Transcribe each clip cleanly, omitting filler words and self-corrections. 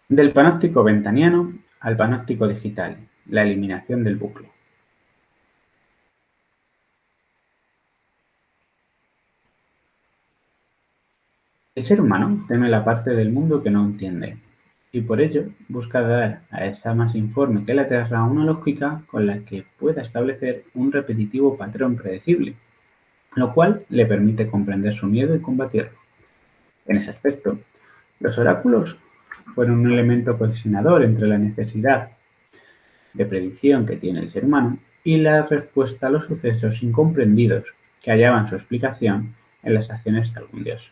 Del panóptico bentaniano al panóptico digital, la eliminación del bucle. El ser humano teme la parte del mundo que no entiende, y por ello busca dar a esa masa informe que la Tierra una lógica con la que pueda establecer un repetitivo patrón predecible, lo cual le permite comprender su miedo y combatirlo. En ese aspecto, los oráculos fueron un elemento colisionador entre la necesidad de predicción que tiene el ser humano y la respuesta a los sucesos incomprendidos que hallaban su explicación en las acciones de algún dios.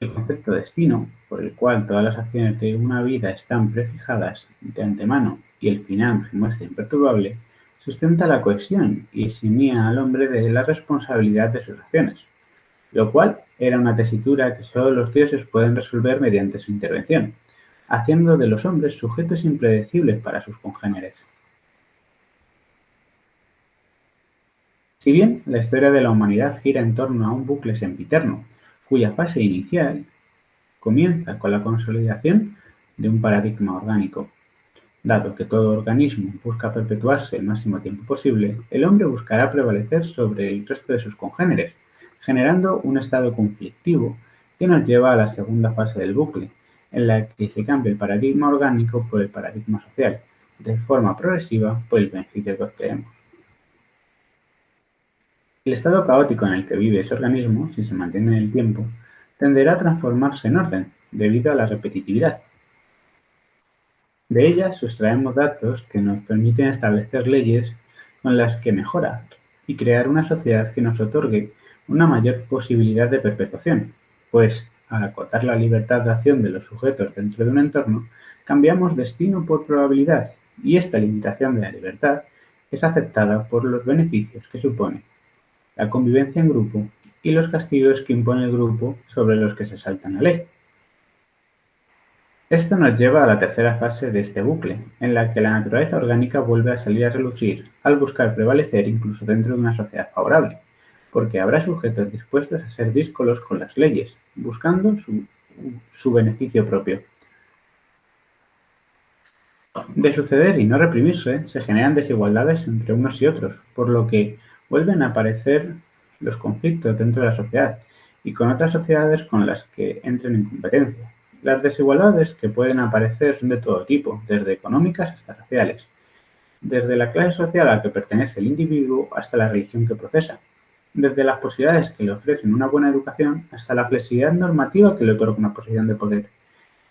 El concepto destino, por el cual todas las acciones de una vida están prefijadas de antemano y el final se muestra imperturbable, sustenta la cohesión y eximía al hombre de la responsabilidad de sus acciones, lo cual era una tesitura que sólo los dioses pueden resolver mediante su intervención, haciendo de los hombres sujetos impredecibles para sus congéneres. Si bien la historia de la humanidad gira en torno a un bucle sempiterno, cuya fase inicial comienza con la consolidación de un paradigma orgánico. Dado que todo organismo busca perpetuarse el máximo tiempo posible, el hombre buscará prevalecer sobre el resto de sus congéneres, generando un estado conflictivo que nos lleva a la segunda fase del bucle, en la que se cambia el paradigma orgánico por el paradigma social, de forma progresiva por el beneficio que obtenemos. El estado caótico en el que vive ese organismo, si se mantiene en el tiempo, tenderá a transformarse en orden, debido a la repetitividad. De ella sustraemos datos que nos permiten establecer leyes con las que mejorar y crear una sociedad que nos otorgue una mayor posibilidad de perpetuación, pues al acotar la libertad de acción de los sujetos dentro de un entorno, cambiamos destino por probabilidad, y esta limitación de la libertad es aceptada por los beneficios que supone la convivencia en grupo y los castigos que impone el grupo sobre los que se saltan la ley. Esto nos lleva a la tercera fase de este bucle, en la que la naturaleza orgánica vuelve a salir a relucir al buscar prevalecer incluso dentro de una sociedad favorable, porque habrá sujetos dispuestos a ser díscolos con las leyes, buscando su beneficio propio. De suceder y no reprimirse, se generan desigualdades entre unos y otros, por lo que vuelven a aparecer los conflictos dentro de la sociedad y con otras sociedades con las que entren en competencia. Las desigualdades que pueden aparecer son de todo tipo, desde económicas hasta raciales, desde la clase social a la que pertenece el individuo hasta la religión que profesa, desde las posibilidades que le ofrecen una buena educación hasta la flexibilidad normativa que le otorga una posición de poder.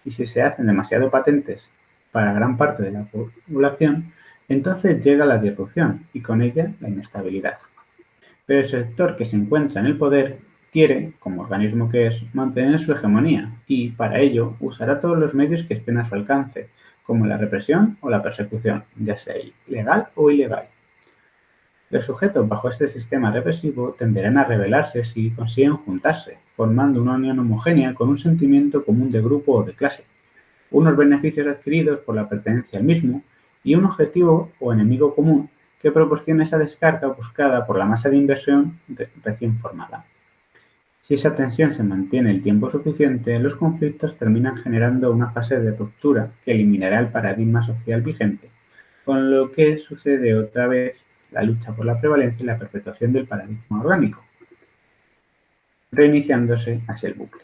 Y si se hacen demasiado patentes para gran parte de la población, entonces llega la disrupción y con ella la inestabilidad. Pero el sector que se encuentra en el poder quiere, como organismo que es, mantener su hegemonía y, para ello, usará todos los medios que estén a su alcance, como la represión o la persecución, ya sea legal o ilegal. Los sujetos bajo este sistema represivo tenderán a rebelarse si consiguen juntarse, formando una unión homogénea con un sentimiento común de grupo o de clase, unos beneficios adquiridos por la pertenencia al mismo y un objetivo o enemigo común que proporciona esa descarga buscada por la masa de inversión recién formada. Si esa tensión se mantiene el tiempo suficiente, los conflictos terminan generando una fase de ruptura que eliminará el paradigma social vigente, con lo que sucede otra vez la lucha por la prevalencia y la perpetuación del paradigma orgánico, reiniciándose así el bucle.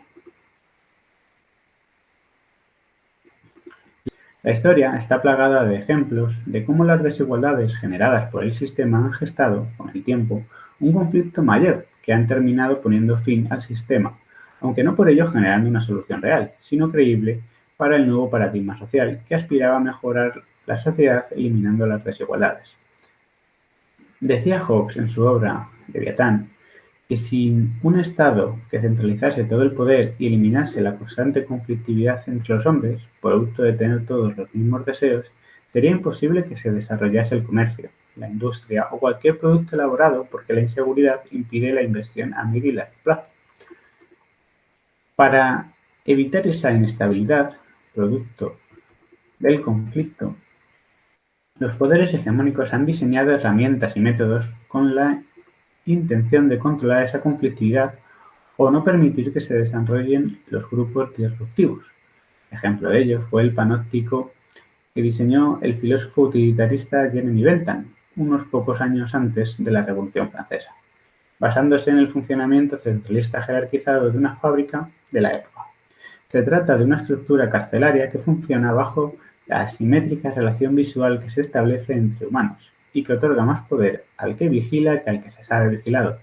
La historia está plagada de ejemplos de cómo las desigualdades generadas por el sistema han gestado, con el tiempo, un conflicto mayor que han terminado poniendo fin al sistema, aunque no por ello generando una solución real, sino creíble para el nuevo paradigma social que aspiraba a mejorar la sociedad eliminando las desigualdades. Decía Hobbes en su obra Leviatán que sin un Estado que centralizase todo el poder y eliminase la constante conflictividad entre los hombres, producto de tener todos los mismos deseos, sería imposible que se desarrollase el comercio, la industria o cualquier producto elaborado porque la inseguridad impide la inversión a medio y largo plazo. Para evitar esa inestabilidad, producto del conflicto, los poderes hegemónicos han diseñado herramientas y métodos con la intención de controlar esa conflictividad o no permitir que se desarrollen los grupos disruptivos. Ejemplo de ello fue el panóptico que diseñó el filósofo utilitarista Jeremy Bentham unos pocos años antes de la Revolución Francesa, basándose en el funcionamiento centralista jerarquizado de una fábrica de la época. Se trata de una estructura carcelaria que funciona bajo la asimétrica relación visual que se establece entre humanos y que otorga más poder al que vigila que al que se sabe vigilado.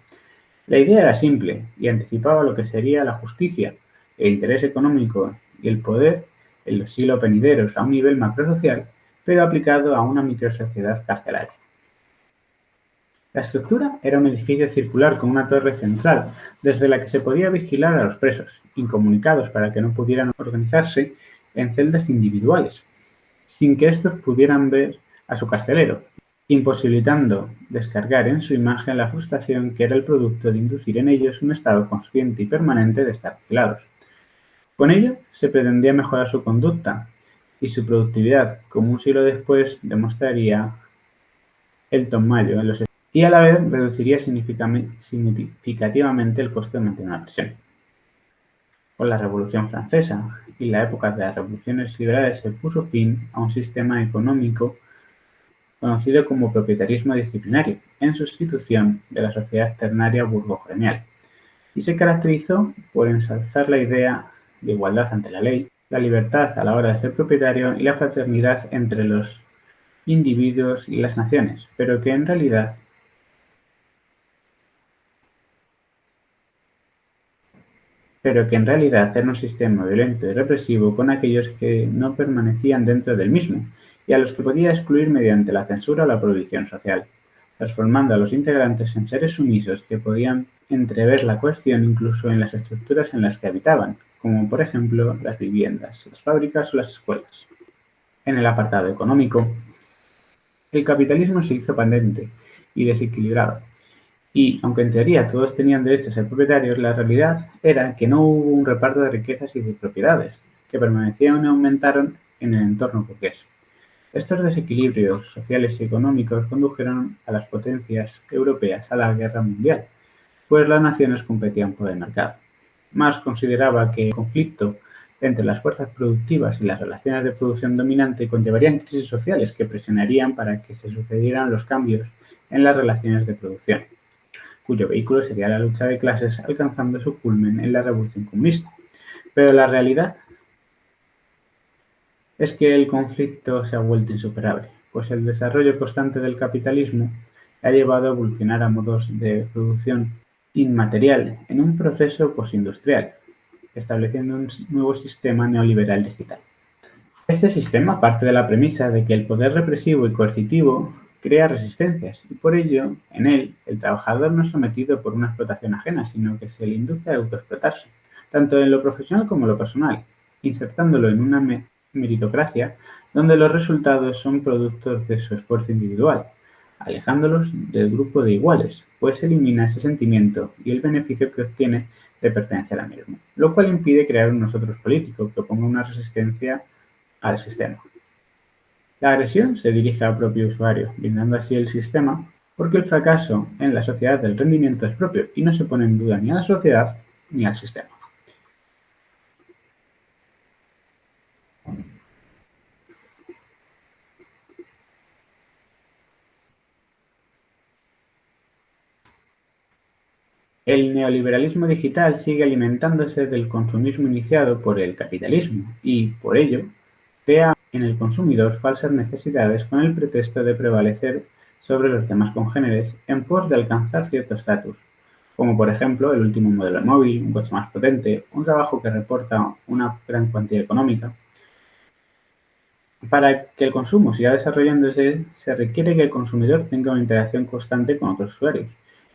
La idea era simple y anticipaba lo que sería la justicia, el interés económico y el poder en los siglos venideros a un nivel macrosocial, pero aplicado a una microsociedad carcelaria. La estructura era un edificio circular con una torre central, desde la que se podía vigilar a los presos, incomunicados para que no pudieran organizarse en celdas individuales, sin que estos pudieran ver a su carcelero, imposibilitando descargar en su imagen la frustración que era el producto de inducir en ellos un estado consciente y permanente de estar vigilados. Con ello se pretendía mejorar su conducta y su productividad, como un siglo después demostraría Elton Mayo en los y a la vez reduciría significativamente el coste de mantener una prisión. Con la Revolución Francesa y la época de las revoluciones liberales se puso fin a un sistema económico conocido como propietarismo disciplinario, en sustitución de la sociedad ternaria burgo-gremial, y se caracterizó por ensalzar la idea de igualdad ante la ley, la libertad a la hora de ser propietario y la fraternidad entre los individuos y las naciones, pero que en realidad era un sistema violento y represivo con aquellos que no permanecían dentro del mismo, y a los que podía excluir mediante la censura o la prohibición social, transformando a los integrantes en seres sumisos que podían entrever la coerción incluso en las estructuras en las que habitaban, como por ejemplo las viviendas, las fábricas o las escuelas. En el apartado económico, el capitalismo se hizo patente y desequilibrado, y, aunque en teoría todos tenían derecho a ser propietarios, la realidad era que no hubo un reparto de riquezas y de propiedades, que permanecieron y aumentaron en el entorno burgués. Estos desequilibrios sociales y económicos condujeron a las potencias europeas a la guerra mundial, pues las naciones competían por el mercado. Marx consideraba que el conflicto entre las fuerzas productivas y las relaciones de producción dominante conllevarían crisis sociales que presionarían para que se sucedieran los cambios en las relaciones de producción, cuyo vehículo sería la lucha de clases alcanzando su culmen en la Revolución Comunista. Pero la realidad es que el conflicto se ha vuelto insuperable, pues el desarrollo constante del capitalismo ha llevado a evolucionar a modos de producción inmaterial en un proceso postindustrial, estableciendo un nuevo sistema neoliberal digital. Este sistema parte de la premisa de que el poder represivo y coercitivo crea resistencias y por ello, en él, el trabajador no es sometido por una explotación ajena, sino que se le induce a autoexplotarse, tanto en lo profesional como en lo personal, insertándolo en una meritocracia donde los resultados son productos de su esfuerzo individual, alejándolos del grupo de iguales, pues elimina ese sentimiento y el beneficio que obtiene de pertenecer al mismo, lo cual impide crear un nosotros político que oponga una resistencia al sistema. La agresión se dirige al propio usuario, blindando así el sistema, porque el fracaso en la sociedad del rendimiento es propio y no se pone en duda ni a la sociedad ni al sistema. El neoliberalismo digital sigue alimentándose del consumismo iniciado por el capitalismo y, por ello, crea en el consumidor falsas necesidades con el pretexto de prevalecer sobre los demás congéneres en pos de alcanzar cierto estatus, como por ejemplo el último modelo de móvil, un coche más potente, un trabajo que reporta una gran cuantía económica. Para que el consumo siga desarrollándose, se requiere que el consumidor tenga una interacción constante con otros usuarios,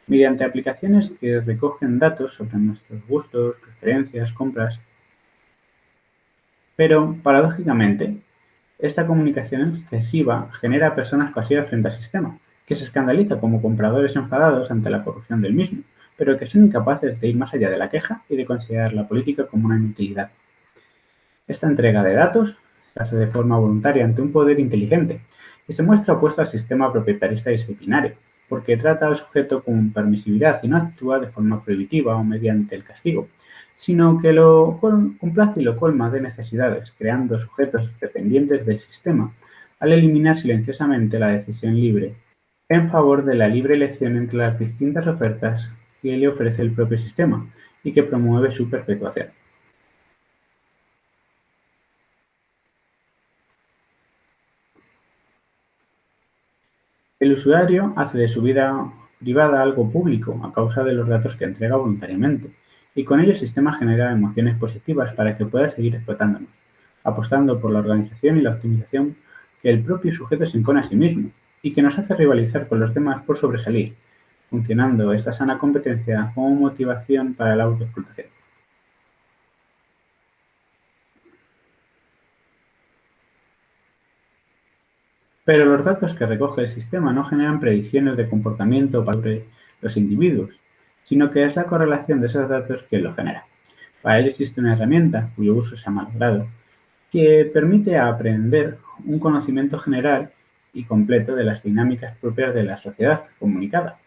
mediante aplicaciones que recogen datos sobre nuestros gustos, preferencias, compras. Pero, paradójicamente, esta comunicación excesiva genera personas pasivas frente al sistema, que se escandaliza como compradores enfadados ante la corrupción del mismo, pero que son incapaces de ir más allá de la queja y de considerar la política como una inutilidad. Esta entrega de datos se hace de forma voluntaria ante un poder inteligente y se muestra opuesto al sistema proprietarista disciplinario, porque trata al sujeto con permisividad y no actúa de forma prohibitiva o mediante el castigo, sino que lo complace y lo colma de necesidades, creando sujetos dependientes del sistema, al eliminar silenciosamente la decisión libre, en favor de la libre elección entre las distintas ofertas que le ofrece el propio sistema y que promueve su perpetuación. El usuario hace de su vida privada algo público a causa de los datos que entrega voluntariamente, y con ello el sistema genera emociones positivas para que pueda seguir explotándonos, apostando por la organización y la optimización que el propio sujeto se impone a sí mismo, y que nos hace rivalizar con los demás por sobresalir, funcionando esta sana competencia como motivación para la autoexplotación. Pero los datos que recoge el sistema no generan predicciones de comportamiento para los individuos, sino que es la correlación de esos datos quien lo genera. Para ello existe una herramienta, cuyo uso se ha malogrado, que permite aprender un conocimiento general y completo de las dinámicas propias de la sociedad comunicada,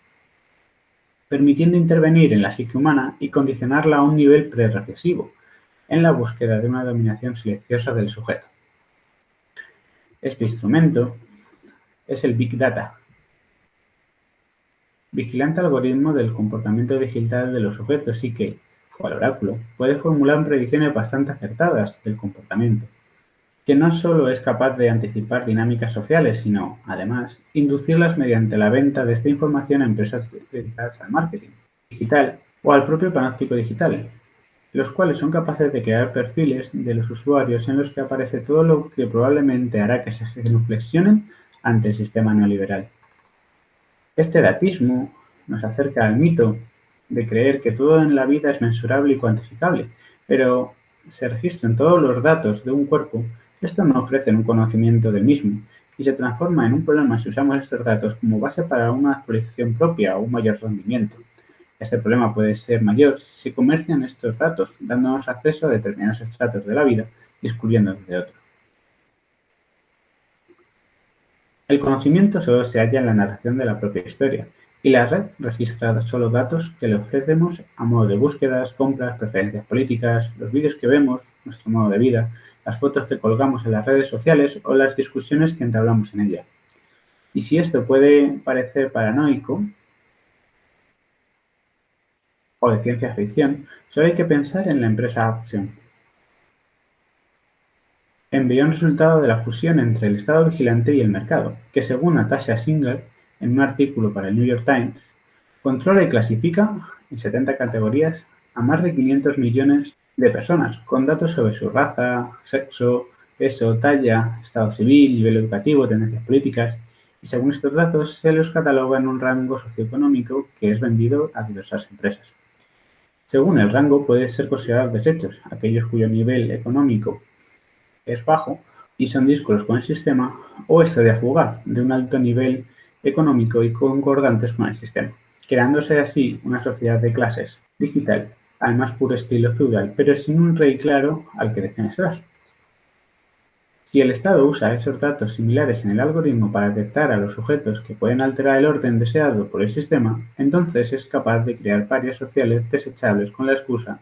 permitiendo intervenir en la psique humana y condicionarla a un nivel prereflexivo, en la búsqueda de una dominación silenciosa del sujeto. Este instrumento es el Big Data, vigilante algoritmo del comportamiento digital de los sujetos y que, cual oráculo, puede formular predicciones bastante acertadas del comportamiento, que no solo es capaz de anticipar dinámicas sociales, sino, además, inducirlas mediante la venta de esta información a empresas dedicadas al marketing digital o al propio panóptico digital, los cuales son capaces de crear perfiles de los usuarios en los que aparece todo lo que probablemente hará que se genuflexionen ante el sistema neoliberal. Este datismo nos acerca al mito de creer que todo en la vida es mensurable y cuantificable, pero se registran todos los datos de un cuerpo, estos no ofrecen un conocimiento del mismo y se transforma en un problema si usamos estos datos como base para una actualización propia o un mayor rendimiento. Este problema puede ser mayor si se comercian estos datos, dándonos acceso a determinados estratos de la vida y excluyéndonos de otros. El conocimiento solo se halla en la narración de la propia historia, y la red registra solo datos que le ofrecemos a modo de búsquedas, compras, preferencias políticas, los vídeos que vemos, nuestro modo de vida, las fotos que colgamos en las redes sociales o las discusiones que entablamos en ellas. Y si esto puede parecer paranoico o de ciencia ficción, solo hay que pensar en la empresa Axiom. Envió un resultado de la fusión entre el Estado vigilante y el mercado, que según Natasha Singer, en un artículo para el New York Times, controla y clasifica en 70 categorías a más de 500 millones de personas, con datos sobre su raza, sexo, peso, talla, estado civil, nivel educativo, tendencias políticas, y según estos datos se los cataloga en un rango socioeconómico que es vendido a diversas empresas. Según el rango puede ser considerados desechos, aquellos cuyo nivel económico es bajo y son díscolos con el sistema, o estrella fugaz, de un alto nivel económico y concordantes con el sistema, creándose así una sociedad de clases digital al más puro estilo feudal, pero sin un rey claro al que defenestrar. Si el Estado usa esos datos similares en el algoritmo para detectar a los sujetos que pueden alterar el orden deseado por el sistema, entonces es capaz de crear parias sociales desechables con la excusa,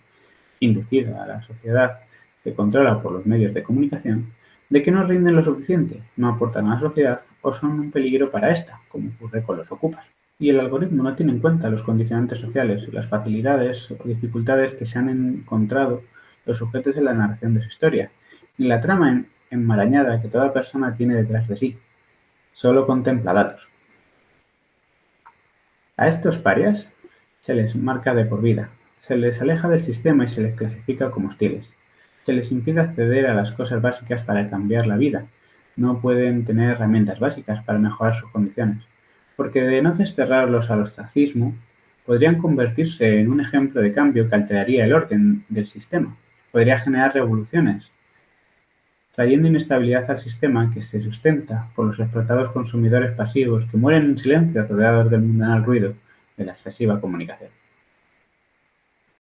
inducida a la sociedad que controla por los medios de comunicación, de que no rinden lo suficiente, no aportan a la sociedad o son un peligro para ésta, como ocurre con los ocupas. Y el algoritmo no tiene en cuenta los condicionantes sociales, las facilidades o dificultades que se han encontrado los sujetos en la narración de su historia, ni la trama enmarañada que toda persona tiene detrás de sí. Solo contempla datos. A estos parias se les marca de por vida, se les aleja del sistema y se les clasifica como hostiles. Se les impide acceder a las cosas básicas para cambiar la vida. No pueden tener herramientas básicas para mejorar sus condiciones, porque de no desterrarlos al ostracismo, podrían convertirse en un ejemplo de cambio que alteraría el orden del sistema. Podría generar revoluciones, trayendo inestabilidad al sistema que se sustenta por los explotados consumidores pasivos que mueren en silencio rodeados del mundanal ruido de la excesiva comunicación.